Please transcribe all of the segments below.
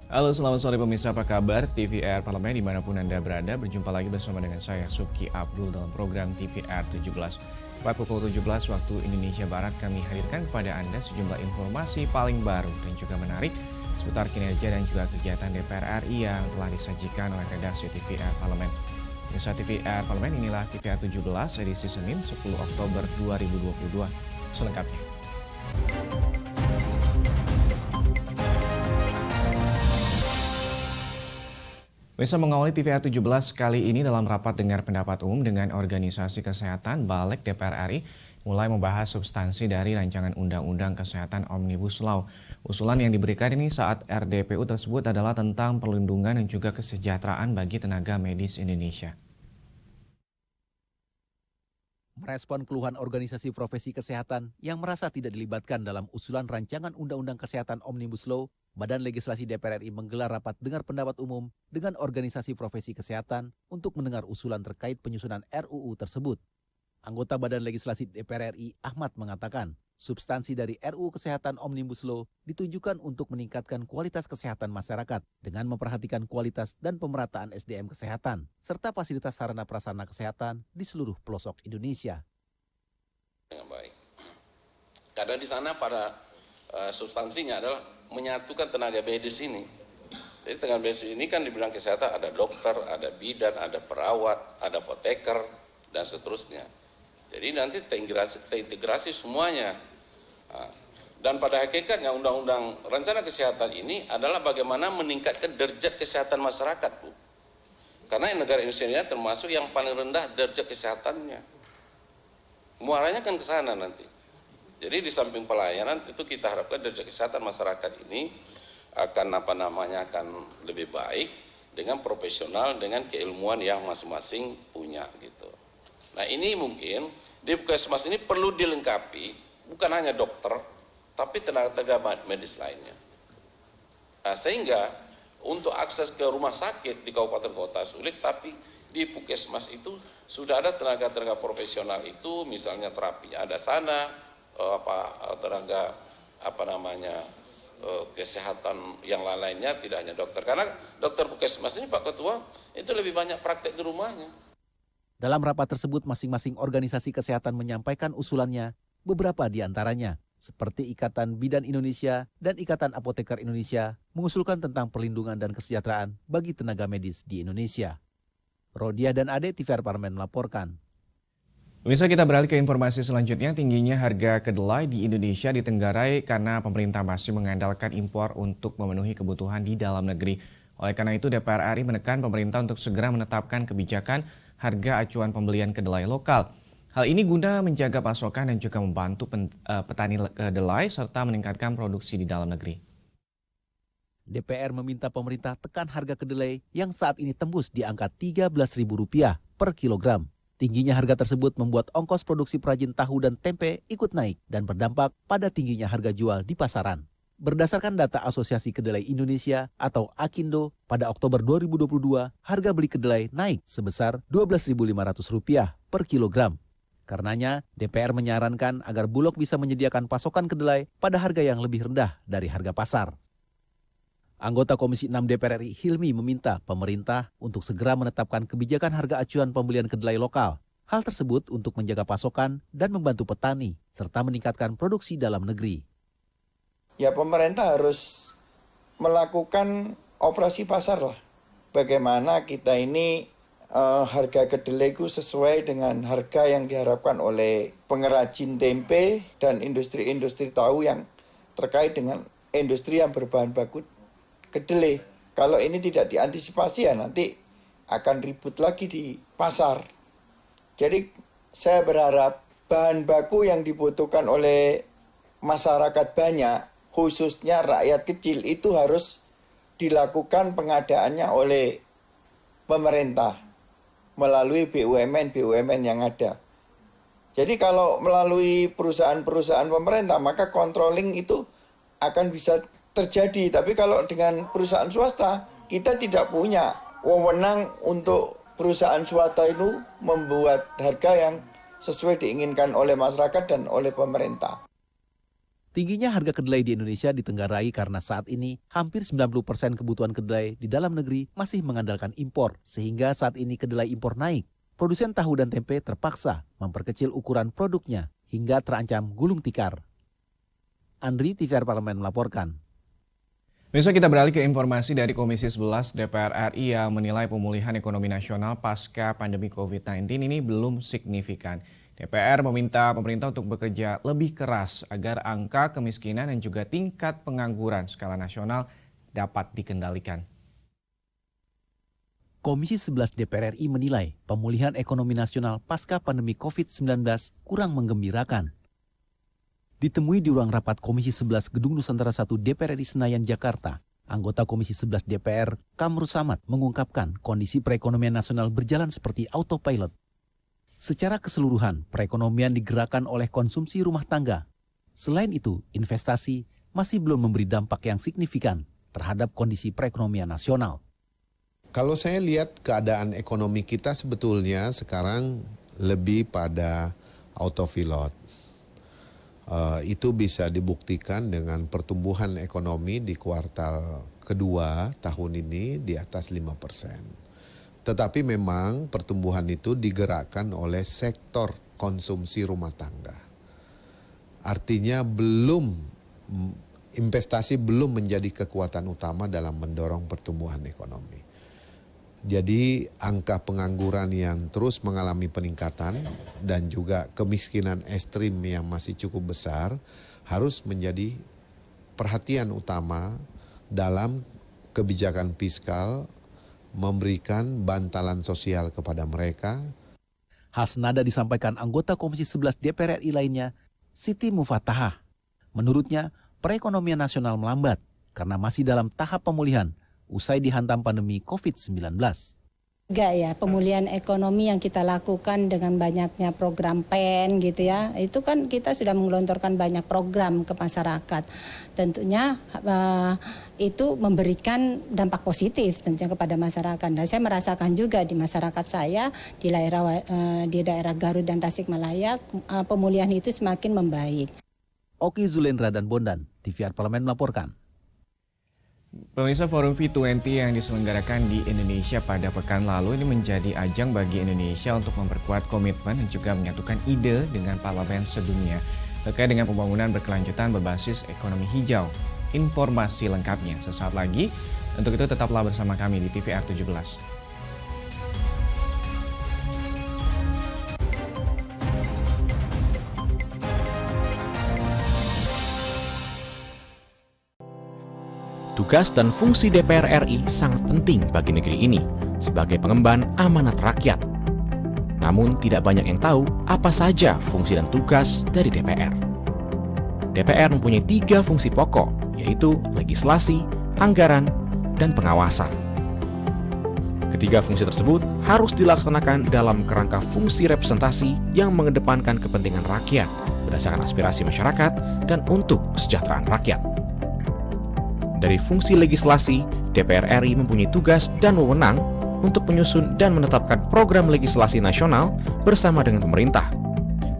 Halo, selamat sore pemirsa, apa kabar? TVR Parlemen dimanapun Anda berada, berjumpa lagi bersama dengan saya, Suki Abdul, dalam program TVR 17. Tepat pukul 17 waktu Indonesia Barat, kami hadirkan kepada Anda sejumlah informasi paling baru dan juga menarik seputar kinerja dan juga kegiatan DPR RI yang telah disajikan oleh redaksi TVR Parlemen. Pemirsa TVR Parlemen, inilah TVR 17 edisi Senin 10 Oktober 2022. Selengkapnya. Bisa mengawali TVR 17 kali ini dalam rapat dengar pendapat umum dengan Organisasi Kesehatan Balik DPR RI mulai membahas substansi dari rancangan Undang-Undang Kesehatan Omnibus Law. Usulan yang diberikan ini saat RDPU tersebut adalah tentang perlindungan dan juga kesejahteraan bagi tenaga medis Indonesia. Merespon keluhan organisasi profesi kesehatan yang merasa tidak dilibatkan dalam usulan rancangan Undang-Undang Kesehatan Omnibus Law, Badan Legislasi DPR RI menggelar rapat dengar pendapat umum dengan organisasi profesi kesehatan untuk mendengar usulan terkait penyusunan RUU tersebut. Anggota Badan Legislasi DPR RI Ahmad mengatakan, substansi dari RUU Kesehatan Omnibus Law ditujukan untuk meningkatkan kualitas kesehatan masyarakat dengan memperhatikan kualitas dan pemerataan SDM kesehatan, serta fasilitas sarana prasarana kesehatan di seluruh pelosok Indonesia. Dengan baik. Karena di sana pada substansinya adalah menyatukan tenaga medis ini. Jadi tenaga medis ini kan di bidang kesehatan ada dokter, ada bidan, ada perawat, ada apoteker, dan seterusnya. Jadi nanti terintegrasi semuanya. Dan pada hakikatnya undang-undang rencana kesehatan ini adalah bagaimana meningkatkan derajat kesehatan masyarakat, Bu. Karena negara Indonesia ini termasuk yang paling rendah derajat kesehatannya. Muaranya kan ke sana nanti. Jadi di samping pelayanan itu kita harapkan derajat kesehatan masyarakat ini akan akan lebih baik dengan profesional, dengan keilmuan yang masing-masing punya gitu. Nah ini mungkin di puskesmas ini perlu dilengkapi bukan hanya dokter, tapi tenaga medis lainnya. Nah, sehingga untuk akses ke rumah sakit di kabupaten kota sulit, tapi di puskesmas itu sudah ada tenaga-tenaga profesional itu, misalnya terapi ada sana, tenaga kesehatan yang lainnya, tidak hanya dokter. Karena dokter puskesmas ini Pak Ketua itu lebih banyak praktek di rumahnya. Dalam rapat tersebut, masing-masing organisasi kesehatan menyampaikan usulannya, beberapa di antaranya, seperti Ikatan Bidan Indonesia dan Ikatan Apoteker Indonesia, mengusulkan tentang perlindungan dan kesejahteraan bagi tenaga medis di Indonesia. Rodia dan Ade, TVR Parlemen melaporkan. Bisa kita beralih ke informasi selanjutnya, tingginya harga kedelai di Indonesia ditenggarai karena pemerintah masih mengandalkan impor untuk memenuhi kebutuhan di dalam negeri. Oleh karena itu, DPR RI menekan pemerintah untuk segera menetapkan kebijakan harga acuan pembelian kedelai lokal. Hal ini guna menjaga pasokan dan juga membantu petani kedelai serta meningkatkan produksi di dalam negeri. DPR meminta pemerintah tekan harga kedelai yang saat ini tembus di angka Rp13.000 per kilogram. Tingginya harga tersebut membuat ongkos produksi perajin tahu dan tempe ikut naik dan berdampak pada tingginya harga jual di pasaran. Berdasarkan data Asosiasi Kedelai Indonesia atau AKINDO, pada Oktober 2022, harga beli kedelai naik sebesar Rp12.500 per kilogram. Karenanya, DPR menyarankan agar Bulog bisa menyediakan pasokan kedelai pada harga yang lebih rendah dari harga pasar. Anggota Komisi 6 DPR RI Hilmi meminta pemerintah untuk segera menetapkan kebijakan harga acuan pembelian kedelai lokal. Hal tersebut untuk menjaga pasokan dan membantu petani, serta meningkatkan produksi dalam negeri. Ya pemerintah harus melakukan operasi pasar lah. Bagaimana kita ini harga kedelai itu sesuai dengan harga yang diharapkan oleh pengrajin tempe dan industri-industri tahu yang terkait dengan industri yang berbahan baku kedelai. Kalau ini tidak diantisipasi ya nanti akan ribut lagi di pasar. Jadi saya berharap bahan baku yang dibutuhkan oleh masyarakat banyak, khususnya rakyat kecil, itu harus dilakukan pengadaannya oleh pemerintah melalui BUMN yang ada. Jadi kalau melalui perusahaan-perusahaan pemerintah, maka controlling itu akan bisa terjadi. Tapi kalau dengan perusahaan swasta, kita tidak punya wewenang untuk perusahaan swasta itu membuat harga yang sesuai diinginkan oleh masyarakat dan oleh pemerintah. Tingginya harga kedelai di Indonesia ditenggarai karena saat ini hampir 90% kebutuhan kedelai di dalam negeri masih mengandalkan impor, sehingga saat ini kedelai impor naik. Produsen tahu dan tempe terpaksa memperkecil ukuran produknya hingga terancam gulung tikar. Andri, TVR Parlemen melaporkan. Besok kita beralih ke informasi dari Komisi 11 DPR RI yang menilai pemulihan ekonomi nasional pasca pandemi COVID-19 ini belum signifikan. DPR meminta pemerintah untuk bekerja lebih keras agar angka kemiskinan dan juga tingkat pengangguran skala nasional dapat dikendalikan. Komisi 11 DPR RI menilai pemulihan ekonomi nasional pasca pandemi COVID-19 kurang menggembirakan. Ditemui di ruang rapat Komisi 11 Gedung Nusantara 1 DPR RI Senayan, Jakarta, anggota Komisi 11 DPR, Kamru Samad, mengungkapkan kondisi perekonomian nasional berjalan seperti autopilot. Secara keseluruhan, perekonomian digerakkan oleh konsumsi rumah tangga. Selain itu, investasi masih belum memberi dampak yang signifikan terhadap kondisi perekonomian nasional. Kalau saya lihat keadaan ekonomi kita sebetulnya sekarang lebih pada autopilot. Itu bisa dibuktikan dengan pertumbuhan ekonomi di kuartal kedua tahun ini di atas 5%. Tetapi memang pertumbuhan itu digerakkan oleh sektor konsumsi rumah tangga. Artinya investasi belum menjadi kekuatan utama dalam mendorong pertumbuhan ekonomi. Jadi angka pengangguran yang terus mengalami peningkatan dan juga kemiskinan ekstrim yang masih cukup besar harus menjadi perhatian utama dalam kebijakan fiskal, memberikan bantalan sosial kepada mereka. Hal senada disampaikan anggota Komisi 11 DPR RI lainnya, Siti Mufatahah. Menurutnya, perekonomian nasional melambat karena masih dalam tahap pemulihan usai dihantam pandemi COVID-19. Enggak ya, pemulihan ekonomi yang kita lakukan dengan banyaknya program PEN gitu ya, itu kan kita sudah menggelontorkan banyak program ke masyarakat. Tentunya itu memberikan dampak positif tentunya kepada masyarakat. Dan saya merasakan juga di masyarakat saya di daerah Garut dan Tasikmalaya pemulihan itu semakin membaik. Oki Zulendra dan Bondan, TVR Parlemen melaporkan. Pemirsa, Forum V20 yang diselenggarakan di Indonesia pada pekan lalu ini menjadi ajang bagi Indonesia untuk memperkuat komitmen dan juga menyatukan ide dengan parlemen sedunia terkait dengan pembangunan berkelanjutan berbasis ekonomi hijau. Informasi lengkapnya sesaat lagi. Untuk itu tetaplah bersama kami di TVR 17. Tugas dan fungsi DPR RI sangat penting bagi negeri ini sebagai pengemban amanat rakyat. Namun tidak banyak yang tahu apa saja fungsi dan tugas dari DPR. DPR mempunyai 3 fungsi pokok, yaitu legislasi, anggaran, dan pengawasan. Ketiga fungsi tersebut harus dilaksanakan dalam kerangka fungsi representasi yang mengedepankan kepentingan rakyat berdasarkan aspirasi masyarakat dan untuk kesejahteraan rakyat. Dari fungsi legislasi, DPR RI mempunyai tugas dan wewenang untuk menyusun dan menetapkan program legislasi nasional bersama dengan pemerintah,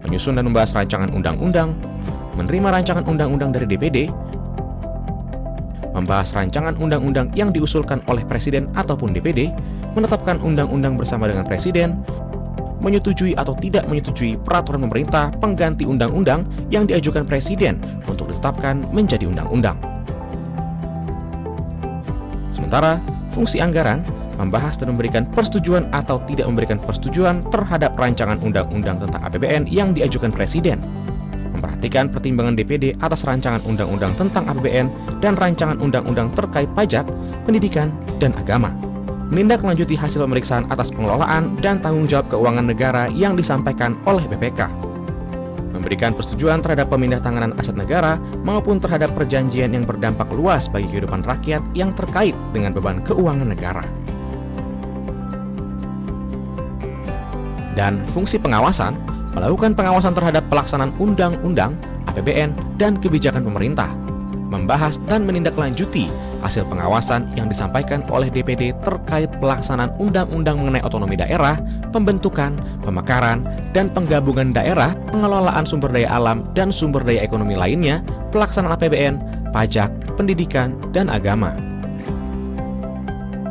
menyusun dan membahas rancangan undang-undang, menerima rancangan undang-undang dari DPD, membahas rancangan undang-undang yang diusulkan oleh Presiden ataupun DPD, menetapkan undang-undang bersama dengan Presiden, menyetujui atau tidak menyetujui peraturan pemerintah pengganti undang-undang yang diajukan Presiden untuk ditetapkan menjadi undang-undang. Sementara, fungsi anggaran membahas dan memberikan persetujuan atau tidak memberikan persetujuan terhadap rancangan undang-undang tentang APBN yang diajukan Presiden, memperhatikan pertimbangan DPD atas rancangan undang-undang tentang APBN dan rancangan undang-undang terkait pajak, pendidikan, dan agama, menindaklanjuti hasil pemeriksaan atas pengelolaan dan tanggung jawab keuangan negara yang disampaikan oleh BPK, memberikan persetujuan terhadap pemindahantanganan aset negara maupun terhadap perjanjian yang berdampak luas bagi kehidupan rakyat yang terkait dengan beban keuangan negara. Dan fungsi pengawasan, melakukan pengawasan terhadap pelaksanaan undang-undang, APBN, dan kebijakan pemerintah, membahas dan menindaklanjuti hasil pengawasan yang disampaikan oleh DPD terkait pelaksanaan undang-undang mengenai otonomi daerah, pembentukan, pemekaran, dan penggabungan daerah pengelolaan sumber daya alam dan sumber daya ekonomi lainnya, pelaksanaan APBN, pajak, pendidikan, dan agama.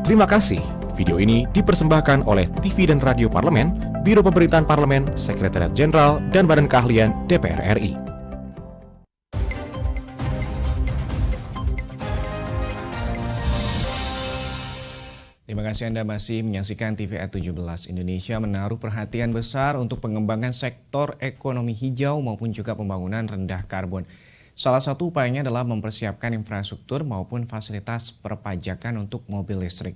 Terima kasih. Video ini dipersembahkan oleh TV dan Radio Parlemen, Biro Pemerintahan Parlemen, Sekretariat Jenderal, dan Badan Keahlian DPR RI. Terima kasih Anda masih menyaksikan TVR 17. Indonesia menaruh perhatian besar untuk pengembangan sektor ekonomi hijau maupun juga pembangunan rendah karbon. Salah satu upayanya adalah mempersiapkan infrastruktur maupun fasilitas perpajakan untuk mobil listrik.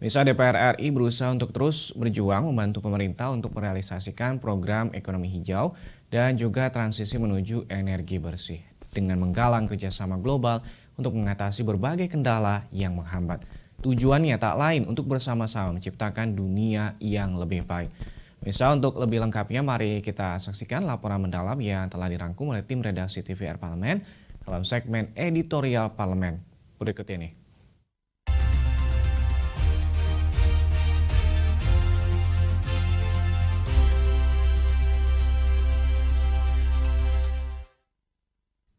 Misal DPR RI berusaha untuk terus berjuang membantu pemerintah untuk merealisasikan program ekonomi hijau dan juga transisi menuju energi bersih dengan menggalang kerjasama global untuk mengatasi berbagai kendala yang menghambat. Tujuannya tak lain untuk bersama-sama menciptakan dunia yang lebih baik. Misal untuk lebih lengkapnya mari kita saksikan laporan mendalam yang telah dirangkum oleh tim redaksi TVR Parlemen dalam segmen editorial Parlemen. Berikut ini.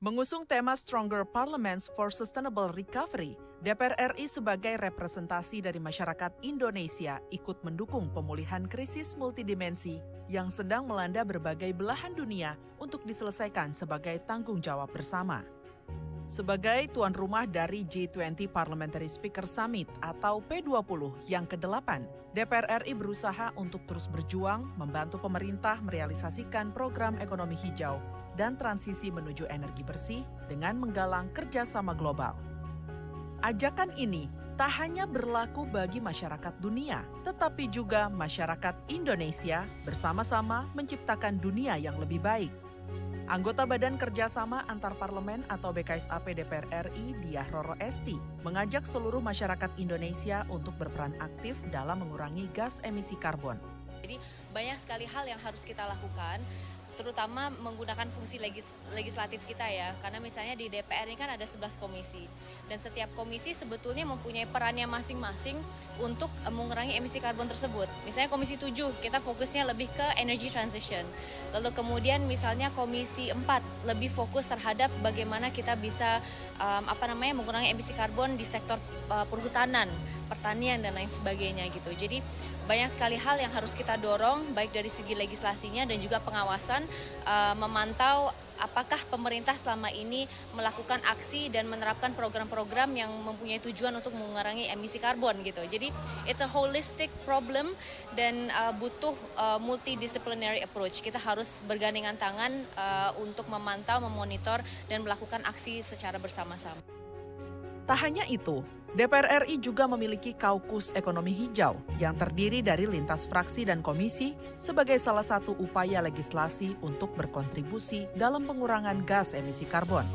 Mengusung tema Stronger Parliaments for Sustainable Recovery, DPR RI sebagai representasi dari masyarakat Indonesia ikut mendukung pemulihan krisis multidimensi yang sedang melanda berbagai belahan dunia untuk diselesaikan sebagai tanggung jawab bersama. Sebagai tuan rumah dari G20 Parliamentary Speaker Summit atau P20 yang ke-8, DPR RI berusaha untuk terus berjuang membantu pemerintah merealisasikan program ekonomi hijau dan transisi menuju energi bersih dengan menggalang kerjasama global. Ajakan ini tak hanya berlaku bagi masyarakat dunia, tetapi juga masyarakat Indonesia bersama-sama menciptakan dunia yang lebih baik. Anggota Badan Kerjasama Antar Parlemen atau BKSAP DPR RI, Diah Roro Esti, mengajak seluruh masyarakat Indonesia untuk berperan aktif dalam mengurangi gas emisi karbon. Jadi banyak sekali hal yang harus kita lakukan, terutama menggunakan fungsi legislatif kita ya, karena misalnya di DPR ini kan ada 11 komisi dan setiap komisi sebetulnya mempunyai perannya masing-masing untuk mengurangi emisi karbon tersebut. Misalnya komisi 7 kita fokusnya lebih ke energy transition, lalu kemudian misalnya komisi 4 lebih fokus terhadap bagaimana kita bisa mengurangi emisi karbon di sektor perhutanan, pertanian dan lain sebagainya gitu. Jadi banyak sekali hal yang harus kita dorong baik dari segi legislasinya dan juga pengawasan, memantau apakah pemerintah selama ini melakukan aksi dan menerapkan program-program yang mempunyai tujuan untuk mengurangi emisi karbon gitu. Jadi it's a holistic problem dan butuh multidisciplinary approach. Kita harus bergandengan tangan untuk memantau, memonitor dan melakukan aksi secara bersama-sama. Tak hanya itu, DPR RI juga memiliki Kaukus Ekonomi Hijau yang terdiri dari lintas fraksi dan komisi sebagai salah satu upaya legislasi untuk berkontribusi dalam pengurangan gas emisi karbon.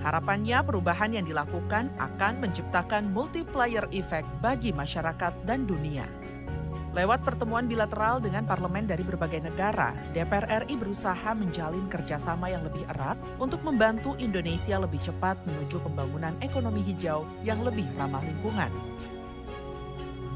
Harapannya perubahan yang dilakukan akan menciptakan multiplier effect bagi masyarakat dan dunia. Lewat pertemuan bilateral dengan parlemen dari berbagai negara, DPR RI berusaha menjalin kerjasama yang lebih erat untuk membantu Indonesia lebih cepat menuju pembangunan ekonomi hijau yang lebih ramah lingkungan.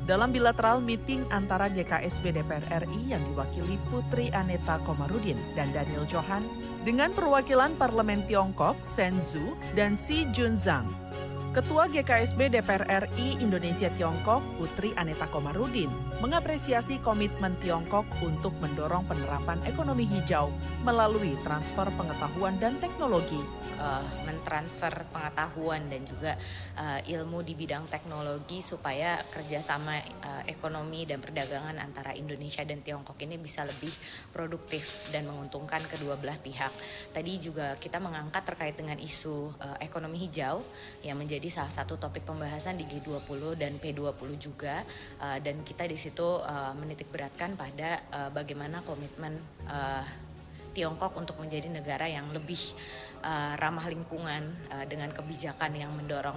Dalam bilateral meeting antara GKSP DPR RI yang diwakili Putri Aneta Komarudin dan Daniel Johan dengan perwakilan Parlemen Tiongkok, Sen Zhu, dan Si Junzang, Ketua GKSB DPR RI Indonesia Tiongkok, Putri Aneta Komarudin, mengapresiasi komitmen Tiongkok untuk mendorong penerapan ekonomi hijau melalui transfer pengetahuan dan teknologi. Mentransfer pengetahuan dan juga ilmu di bidang teknologi supaya kerjasama ekonomi dan perdagangan antara Indonesia dan Tiongkok ini bisa lebih produktif dan menguntungkan kedua belah pihak. Tadi juga kita mengangkat terkait dengan isu ekonomi hijau yang menjadi salah satu topik pembahasan di G20 dan P20 juga, dan kita di situ menitik beratkan pada bagaimana komitmen Tiongkok untuk menjadi negara yang lebih ramah lingkungan dengan kebijakan yang mendorong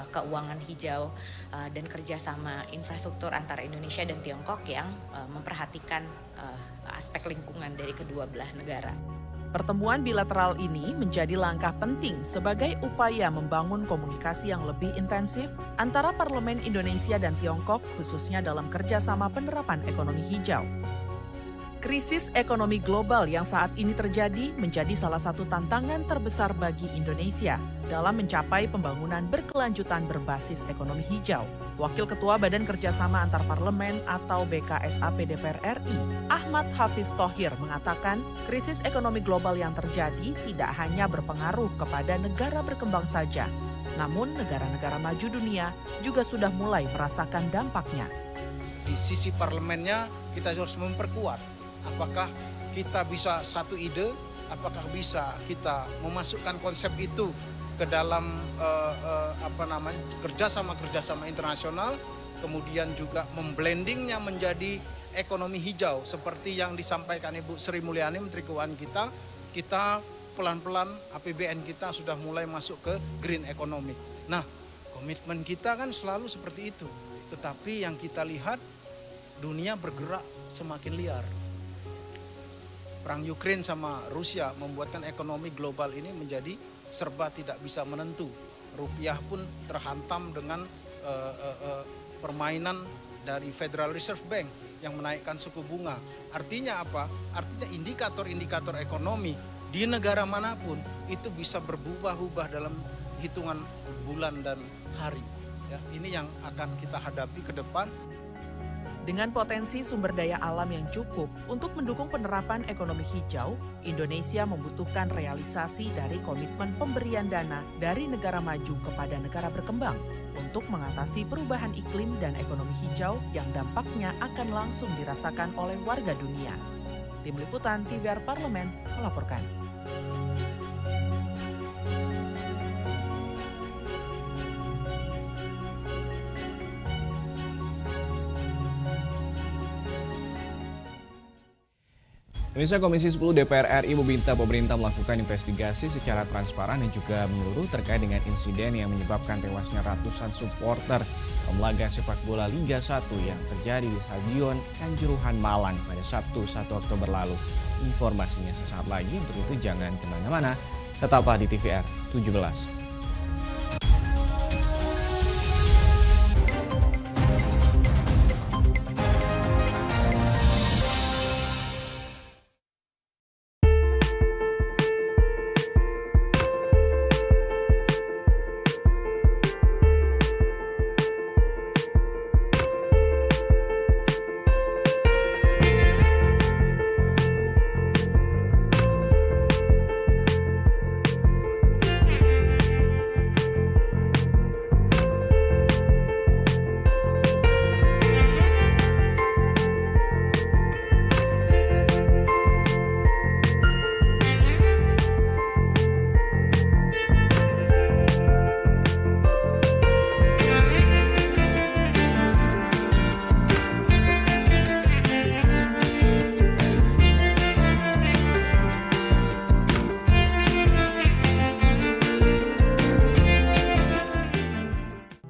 keuangan hijau dan kerjasama infrastruktur antara Indonesia dan Tiongkok yang memperhatikan aspek lingkungan dari kedua belah negara. Pertemuan bilateral ini menjadi langkah penting sebagai upaya membangun komunikasi yang lebih intensif antara Parlemen Indonesia dan Tiongkok, khususnya dalam kerjasama penerapan ekonomi hijau. Krisis ekonomi global yang saat ini terjadi menjadi salah satu tantangan terbesar bagi Indonesia dalam mencapai pembangunan berkelanjutan berbasis ekonomi hijau. Wakil Ketua Badan Kerjasama Antar Parlemen atau BKSAP DPR RI, Ahmad Hafiz Thohir mengatakan krisis ekonomi global yang terjadi tidak hanya berpengaruh kepada negara berkembang saja, namun negara-negara maju dunia juga sudah mulai merasakan dampaknya. Di sisi parlemennya kita harus memperkuat. Apakah kita bisa satu ide, apakah bisa kita memasukkan konsep itu ke dalam kerjasama internasional, kemudian juga memblendingnya menjadi ekonomi hijau seperti yang disampaikan Ibu Sri Mulyani Menteri Keuangan kita pelan-pelan APBN kita sudah mulai masuk ke green economy. Nah, komitmen kita kan selalu seperti itu, tetapi yang kita lihat dunia bergerak semakin liar. Perang Ukraina sama Rusia membuatkan ekonomi global ini menjadi serba tidak bisa menentu. Rupiah pun terhantam dengan permainan dari Federal Reserve Bank yang menaikkan suku bunga. Artinya apa? Artinya indikator-indikator ekonomi di negara manapun itu bisa berubah-ubah dalam hitungan bulan dan hari. Ya, ini yang akan kita hadapi ke depan. Dengan potensi sumber daya alam yang cukup untuk mendukung penerapan ekonomi hijau, Indonesia membutuhkan realisasi dari komitmen pemberian dana dari negara maju kepada negara berkembang untuk mengatasi perubahan iklim dan ekonomi hijau yang dampaknya akan langsung dirasakan oleh warga dunia. Tim Liputan TVR Parlemen melaporkan. Pemirsa, Komisi 10 DPR RI meminta pemerintah melakukan investigasi secara transparan dan juga menyeluruh terkait dengan insiden yang menyebabkan tewasnya ratusan supporter laga sepak bola Liga 1 yang terjadi di Stadion Kanjuruhan Malang pada Sabtu 1 Oktober lalu. Informasinya sesaat lagi, untuk itu jangan kemana-mana, tetaplah di TVR 17.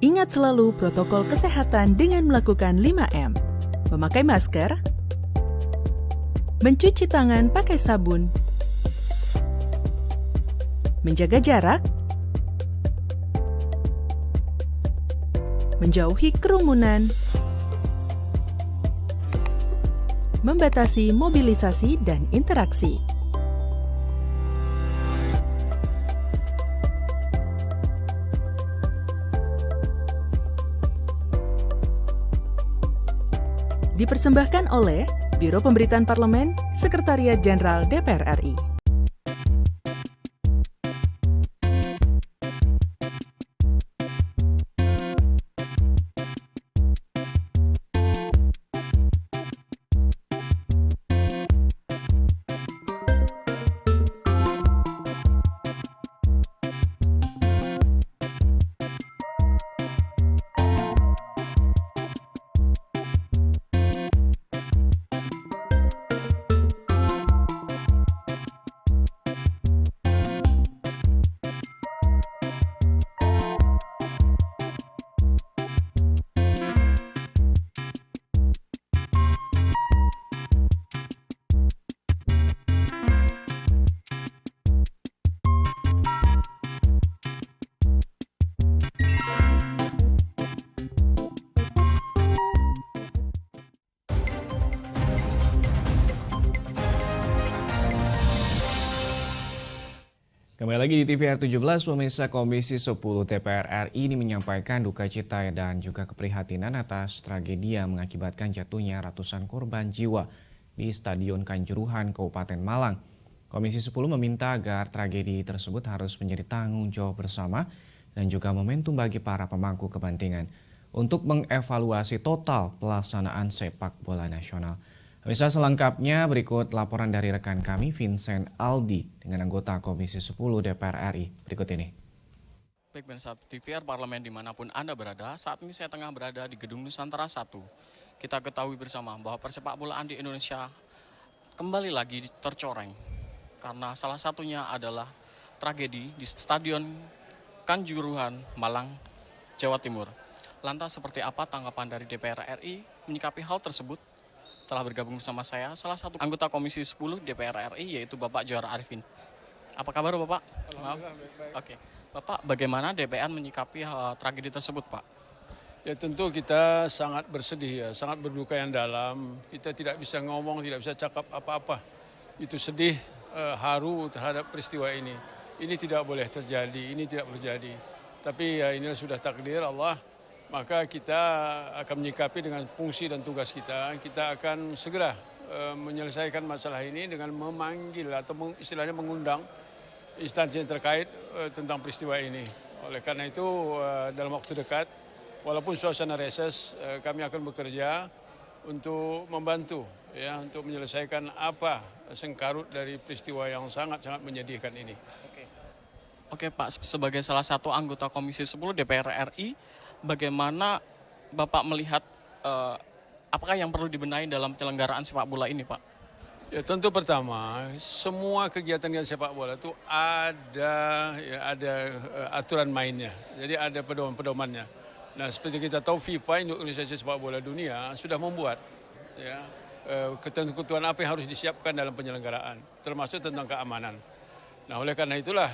Ingat selalu protokol kesehatan dengan melakukan 5M. Memakai masker, mencuci tangan pakai sabun, menjaga jarak, menjauhi kerumunan, membatasi mobilisasi dan interaksi. Dipersembahkan oleh Biro Pemberitaan Parlemen, Sekretariat Jenderal DPR RI. Kembali lagi di TVR 17, pemirsa Komisi 10 DPR RI ini menyampaikan duka cita dan juga keprihatinan atas tragedi yang mengakibatkan jatuhnya ratusan korban jiwa di Stadion Kanjuruhan, Kabupaten Malang. Komisi 10 meminta agar tragedi tersebut harus menjadi tanggung jawab bersama dan juga momentum bagi para pemangku kepentingan untuk mengevaluasi total pelaksanaan sepak bola nasional. Pemirsa, selengkapnya berikut laporan dari rekan kami Vincent Aldi dengan anggota Komisi 10 DPR RI. Berikut ini. Baik pemirsa TVR Parlemen dimanapun Anda berada, saat ini saya tengah berada di Gedung Nusantara 1. Kita ketahui bersama bahwa persepak bolaan di Indonesia kembali lagi tercoreng. Karena salah satunya adalah tragedi di Stadion Kanjuruhan, Malang, Jawa Timur. Lantas seperti apa tanggapan dari DPR RI menyikapi hal tersebut? Telah bergabung bersama saya salah satu anggota Komisi 10 DPR RI yaitu Bapak Johar Arifin. Apa kabar Bapak? Maaf. Oke. Bapak, bagaimana DPR menyikapi tragedi tersebut, Pak? Ya tentu kita sangat bersedih ya, sangat berduka yang dalam. Kita tidak bisa ngomong, tidak bisa cakap apa-apa. Itu sedih, haru terhadap peristiwa ini. Ini tidak boleh terjadi, ini tidak boleh terjadi. Tapi ya inilah sudah takdir Allah. Maka kita akan menyikapi dengan fungsi dan tugas kita. Kita akan segera menyelesaikan masalah ini dengan memanggil atau istilahnya mengundang instansi yang terkait tentang peristiwa ini. Oleh karena itu dalam waktu dekat, walaupun suasana reses, kami akan bekerja untuk membantu ya untuk menyelesaikan apa sengkarut dari peristiwa yang sangat-sangat menyedihkan ini. Oke Pak, sebagai salah satu anggota Komisi 10 DPR RI, bagaimana Bapak melihat apakah yang perlu dibenahi dalam penyelenggaraan sepak bola ini, Pak? Ya tentu pertama, semua kegiatan sepak bola itu ada aturan mainnya. Jadi ada pedoman-pedomannya. Nah, seperti kita tahu FIFA, Organisasi Sepak Bola Dunia, sudah membuat ya ketentuan apa yang harus disiapkan dalam penyelenggaraan, termasuk tentang keamanan. Nah, oleh karena itulah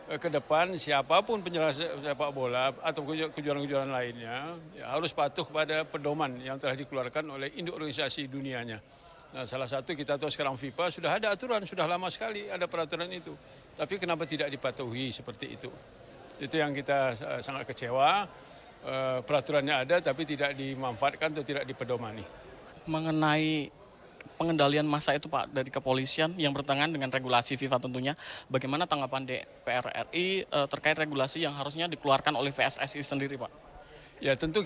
ke depan siapapun penyelenggara sepak bola atau kejuaraan-kejuaraan lainnya ya, harus patuh pada pedoman yang telah dikeluarkan oleh induk organisasi dunianya. Nah, salah satu kita tahu sekarang FIFA sudah ada aturan, sudah lama sekali ada peraturan itu. Tapi kenapa tidak dipatuhi seperti itu? Itu yang kita sangat kecewa. Peraturannya ada tapi tidak dimanfaatkan atau tidak dipedomani. Mengenai pengendalian massa itu Pak dari kepolisian yang bertentangan dengan regulasi FIFA tentunya, bagaimana tanggapan DPR RI terkait regulasi yang harusnya dikeluarkan oleh PSSI sendiri Pak? Ya tentu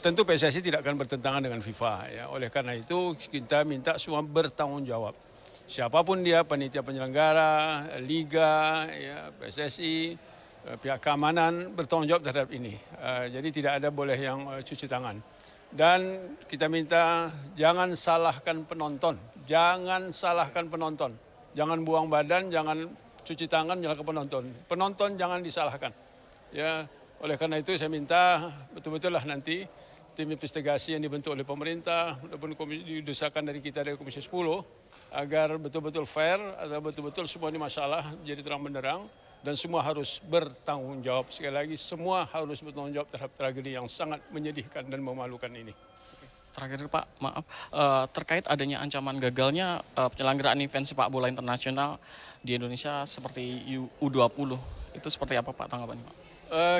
tentu PSSI tidak akan bertentangan dengan FIFA ya. Oleh karena itu kita minta semua bertanggung jawab. Siapapun dia, panitia penyelenggara, liga, ya, PSSI, pihak keamanan bertanggung jawab terhadap ini. Jadi tidak ada boleh yang cuci tangan. Dan kita minta jangan salahkan penonton, jangan buang badan, jangan cuci tangan menyalahkan penonton jangan disalahkan. Ya, oleh karena itu saya minta betul-betul lah nanti tim investigasi yang dibentuk oleh pemerintah ataupun didesakan dari kita dari Komisi 10 agar betul-betul fair, atau betul-betul semua ini masalah jadi terang benderang. Dan semua harus bertanggung jawab. Sekali lagi, semua harus bertanggung jawab terhadap tragedi yang sangat menyedihkan dan memalukan ini. Terakhir Pak, maaf, terkait adanya ancaman gagalnya penyelenggaraan event sepak bola internasional di Indonesia seperti U20, itu seperti apa Pak tanggapannya Pak?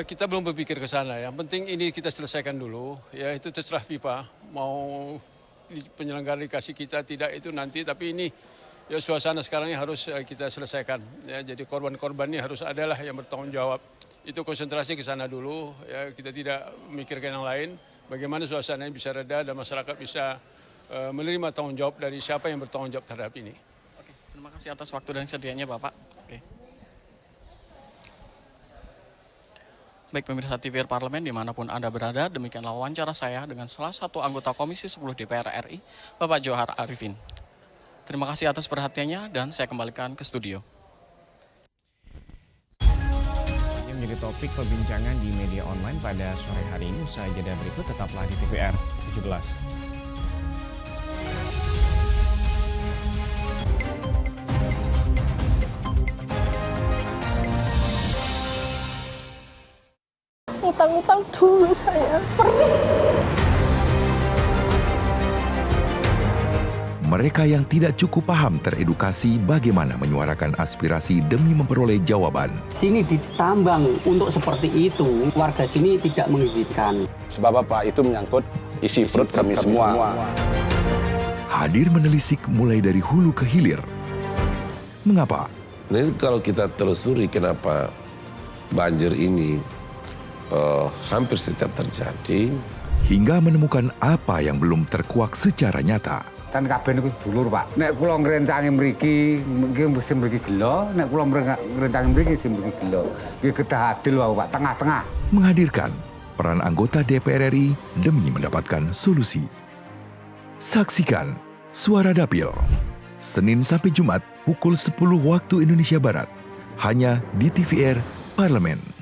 Kita belum berpikir ke sana. Yang penting ini kita selesaikan dulu. Ya itu terserah FIFA mau penyelenggara dikasih kita tidak itu nanti. Tapi ini ya suasana sekarang ini harus kita selesaikan. Ya, jadi korban-korban ini harus adalah yang bertanggung jawab. Itu konsentrasi ke sana dulu. Ya, kita tidak memikirkan yang lain. Bagaimana suasananya bisa reda dan masyarakat bisa menerima tanggung jawab dari siapa yang bertanggung jawab terhadap ini. Oke, terima kasih atas waktu dan sedianya Bapak. Oke. Baik pemirsa TVR Parlemen dimanapun Anda berada, demikianlah wawancara saya dengan salah satu anggota Komisi 10 DPR RI, Bapak Johar Arifin. Terima kasih atas perhatiannya dan saya kembalikan ke studio. Ini menjadi topik perbincangan di media online pada sore hari ini. Usai jeda berikut tetaplah di TVR 17. Utang-utang dulu saya. Mereka yang tidak cukup paham teredukasi bagaimana menyuarakan aspirasi demi memperoleh jawaban. Sini ditambang untuk seperti itu, warga sini tidak mengizinkan. Sebab apa? Itu menyangkut isi perut kami semua. Hadir menelisik mulai dari hulu ke hilir. Mengapa? Nah, kalau kita telusuri kenapa banjir ini hampir setiap terjadi. Hingga menemukan apa yang belum terkuak secara nyata. Kan kabeh niku sedulur, Pak. Nek kula ngrencangi mriki, mesti mriki gelo, nek kula ngrencangi mriki mesti mriki gelo. Iki kedah adil wae, Pak, tengah-tengah. Menghadirkan peran anggota DPR RI demi mendapatkan solusi. Saksikan Suara Dapil, Senin sampai Jumat pukul 10 waktu Indonesia Barat, hanya di TVR Parlemen.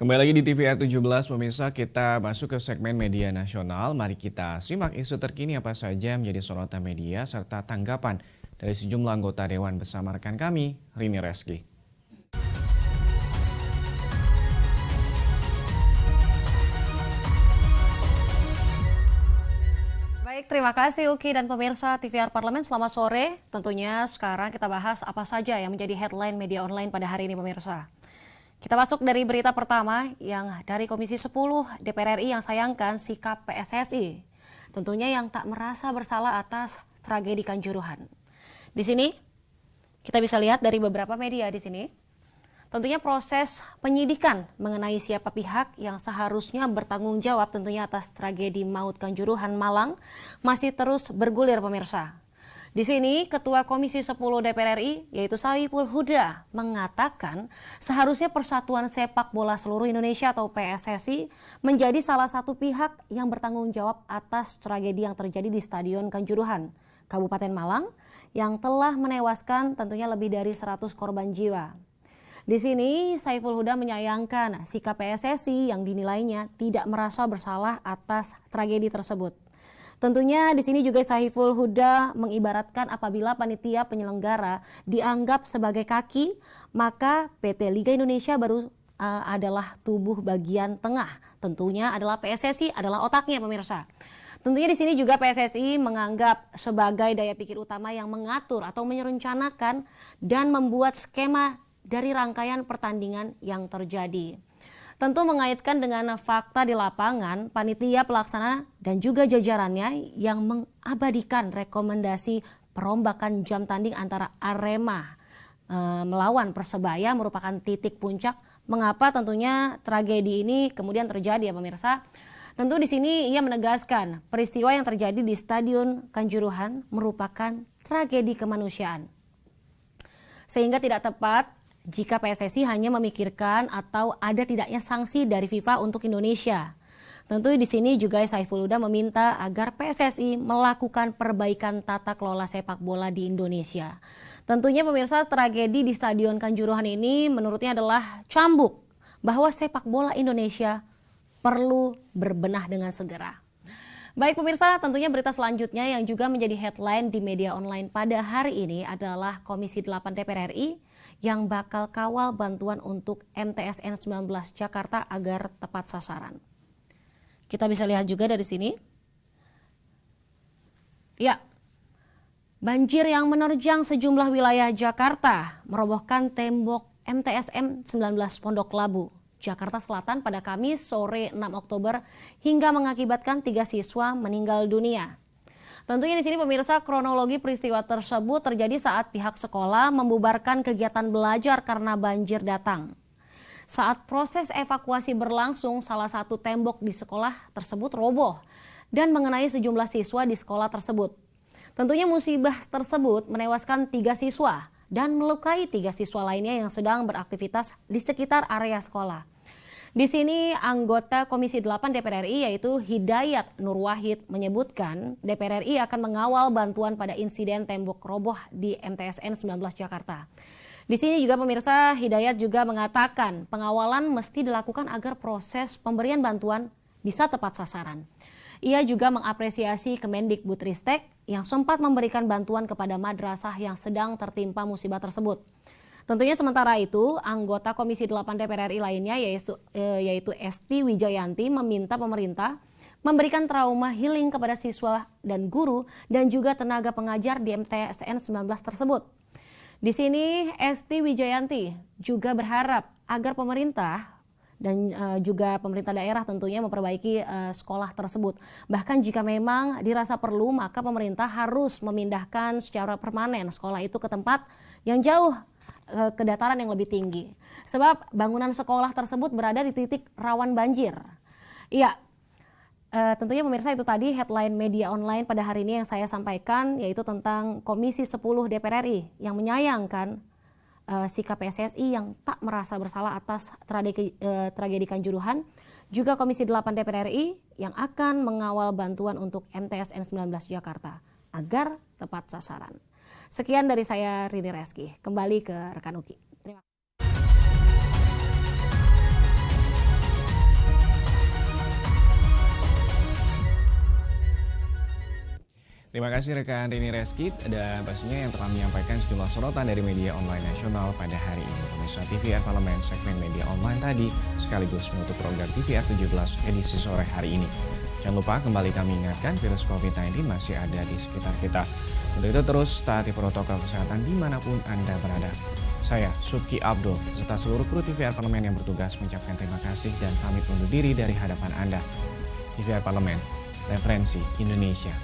Kembali lagi di TVR 17, pemirsa, kita masuk ke segmen media nasional. Mari kita simak isu terkini apa saja menjadi sorotan media serta tanggapan dari sejumlah anggota Dewan bersama rekan kami, Rini Reski. Baik, terima kasih Uki dan pemirsa TVR Parlemen, selamat sore. Tentunya sekarang kita bahas apa saja yang menjadi headline media online pada hari ini pemirsa. Kita masuk dari berita pertama yang dari Komisi 10 DPR RI yang sayangkan sikap PSSI. Tentunya yang tak merasa bersalah atas tragedi Kanjuruhan. Di sini kita bisa lihat dari beberapa media di sini. Tentunya proses penyidikan mengenai siapa pihak yang seharusnya bertanggung jawab tentunya atas tragedi maut Kanjuruhan Malang masih terus bergulir pemirsa. Di sini Ketua Komisi 10 DPR RI yaitu Saiful Huda mengatakan seharusnya Persatuan Sepak Bola Seluruh Indonesia atau PSSI menjadi salah satu pihak yang bertanggung jawab atas tragedi yang terjadi di Stadion Kanjuruhan, Kabupaten Malang yang telah menewaskan tentunya lebih dari 100 korban jiwa. Di sini Saiful Huda menyayangkan sikap PSSI yang dinilainya tidak merasa bersalah atas tragedi tersebut. Tentunya di sini juga Saiful Huda mengibaratkan apabila panitia penyelenggara dianggap sebagai kaki, maka PT Liga Indonesia baru adalah tubuh bagian tengah. Tentunya adalah PSSI adalah otaknya pemirsa. Tentunya di sini juga PSSI menganggap sebagai daya pikir utama yang mengatur atau merencanakan dan membuat skema dari rangkaian pertandingan yang terjadi. Tentu mengaitkan dengan fakta di lapangan, panitia pelaksana dan juga jajarannya yang mengabadikan rekomendasi perombakan jam tanding antara Arema melawan Persebaya merupakan titik puncak mengapa tentunya tragedi ini kemudian terjadi ya pemirsa. Tentu di sini ia menegaskan peristiwa yang terjadi di Stadion Kanjuruhan merupakan tragedi kemanusiaan. Sehingga tidak tepat jika PSSI hanya memikirkan atau ada tidaknya sanksi dari FIFA untuk Indonesia. Tentu di sini juga Saiful Huda meminta agar PSSI melakukan perbaikan tata kelola sepak bola di Indonesia. Tentunya pemirsa, tragedi di Stadion Kanjuruhan ini menurutnya adalah cambuk bahwa sepak bola Indonesia perlu berbenah dengan segera. Baik pemirsa, tentunya berita selanjutnya yang juga menjadi headline di media online pada hari ini adalah Komisi 8 DPR RI yang bakal kawal bantuan untuk MTSN 19 Jakarta agar tepat sasaran. Kita bisa lihat juga dari sini. Ya, banjir yang menerjang sejumlah wilayah Jakarta merobohkan tembok MTSN 19 Pondok Labu, Jakarta Selatan pada Kamis sore 6 Oktober hingga mengakibatkan 3 siswa meninggal dunia. Tentunya di sini pemirsa, kronologi peristiwa tersebut terjadi saat pihak sekolah membubarkan kegiatan belajar karena banjir datang. Saat proses evakuasi berlangsung, salah satu tembok di sekolah tersebut roboh dan mengenai sejumlah siswa di sekolah tersebut. Tentunya musibah tersebut menewaskan 3 siswa dan melukai 3 siswa lainnya yang sedang beraktivitas di sekitar area sekolah. Di sini anggota Komisi 8 DPR RI yaitu Hidayat Nur Wahid menyebutkan DPR RI akan mengawal bantuan pada insiden tembok roboh di MTSN 19 Jakarta. Di sini juga pemirsa, Hidayat juga mengatakan pengawalan mesti dilakukan agar proses pemberian bantuan bisa tepat sasaran. Ia juga mengapresiasi Kemendikbudristek yang sempat memberikan bantuan kepada madrasah yang sedang tertimpa musibah tersebut. Tentunya sementara itu, anggota Komisi 8 DPR RI lainnya yaitu Esti Wijayanti meminta pemerintah memberikan trauma healing kepada siswa dan guru dan juga tenaga pengajar di MTSN 19 tersebut. Di sini Esti Wijayanti juga berharap agar pemerintah dan juga pemerintah daerah tentunya memperbaiki sekolah tersebut. Bahkan jika memang dirasa perlu, maka pemerintah harus memindahkan secara permanen sekolah itu ke tempat yang jauh ke dataran yang lebih tinggi. Sebab bangunan sekolah tersebut berada di titik rawan banjir. Iya, tentunya pemirsa itu tadi headline media online pada hari ini yang saya sampaikan, yaitu tentang Komisi 10 DPR RI yang menyayangkan sikap PSSI yang tak merasa bersalah atas tragedi Kanjuruhan. Juga Komisi 8 DPR RI yang akan mengawal bantuan untuk MTSN 19 Jakarta agar tepat sasaran. Sekian dari saya, Rini Reski. Kembali ke rekan Uki. Terima kasih. Terima kasih rekan Rini Reski dan pastinya yang telah menyampaikan sejumlah sorotan dari media online nasional pada hari ini. Pemirsa TVR Parlemen segmen media online tadi sekaligus menutup program TVR 17 edisi sore hari ini. Jangan lupa kembali kami ingatkan virus COVID-19 masih ada di sekitar kita. Untuk itu terus taati protokol kesehatan dimanapun Anda berada. Saya Suki Abdul serta seluruh kru TVR Parlemen yang bertugas mengucapkan terima kasih dan pamit undur diri dari hadapan Anda. TVR Parlemen, referensi Indonesia.